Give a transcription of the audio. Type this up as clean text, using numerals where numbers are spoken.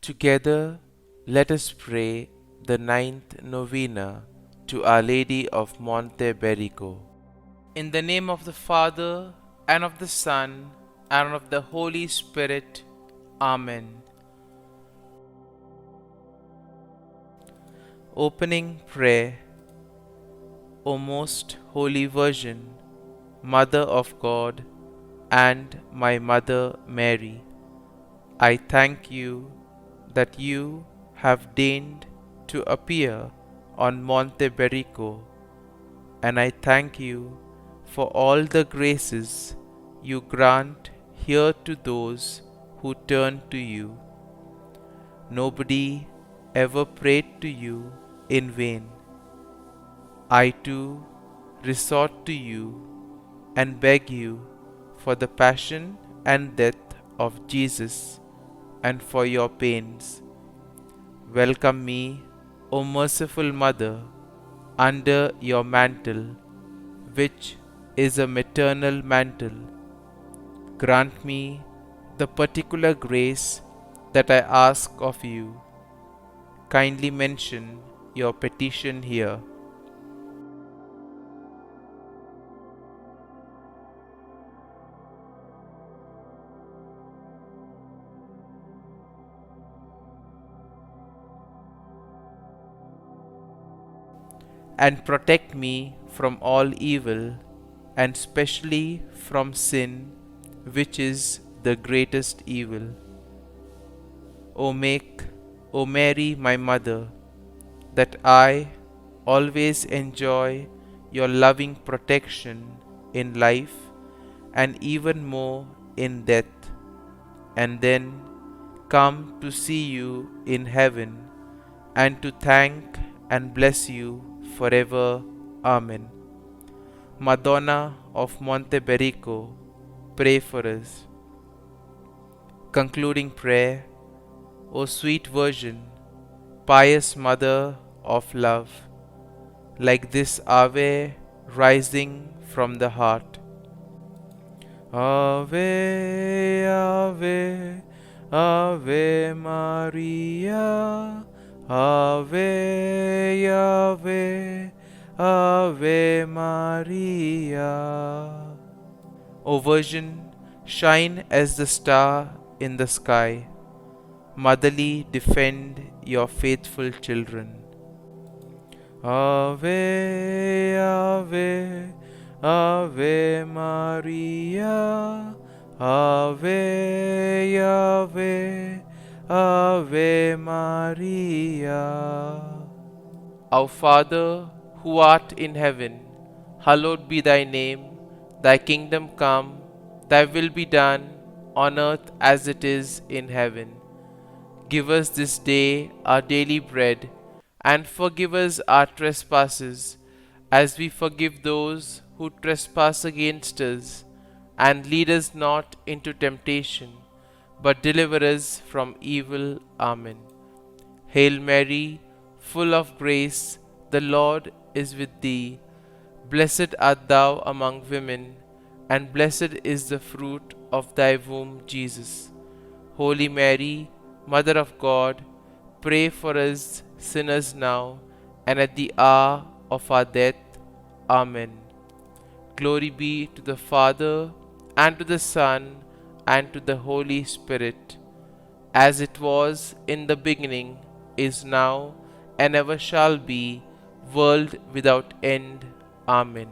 Together, let us pray the ninth novena to Our Lady of Monte Berico. In the name of the Father, and of the Son, and of the Holy Spirit. Amen. Opening Prayer. O most Holy Virgin, Mother of God, and my Mother Mary, I thank you that you have deigned to appear on Monte Berico, and I thank you for all the graces you grant here to those who turn to you. Nobody ever prayed to you in vain. I too resort to you and beg you for the passion and death of Jesus and for your pains. Welcome me, O merciful Mother, under your mantle, which is a maternal mantle. Grant me the particular grace that I ask of you. Kindly mention your petition here. And protect me from all evil, and specially from sin, which is the greatest evil. O Mary, my Mother, that I always enjoy your loving protection in life and even more in death, and then come to see you in heaven and to thank and bless you forever. Amen. Madonna of Monte Berico, pray for us. Concluding prayer. O sweet Virgin, pious Mother of love, like this Ave rising from the heart. Ave, Ave, Ave Maria, Ave, Ave, Ave Maria. O Virgin, shine as the star in the sky. Motherly defend your faithful children. Ave, Ave, Ave Maria, Ave, Ave, Ave Maria. Our Father, who art in heaven, hallowed be thy name. Thy kingdom come, thy will be done, on earth as it is in heaven. Give us this day our daily bread, and forgive us our trespasses, as we forgive those who trespass against us. And lead us not into temptation, but deliver us from evil. Amen. Hail Mary, full of grace, the Lord is with thee. Blessed art thou among women, and blessed is the fruit of thy womb, Jesus. Holy Mary, Mother of God, pray for us sinners now and at the hour of our death. Amen. Glory be to the Father, and to the Son, and to the Holy Spirit, as it was in the beginning, is now, and ever shall be, world without end. Amen.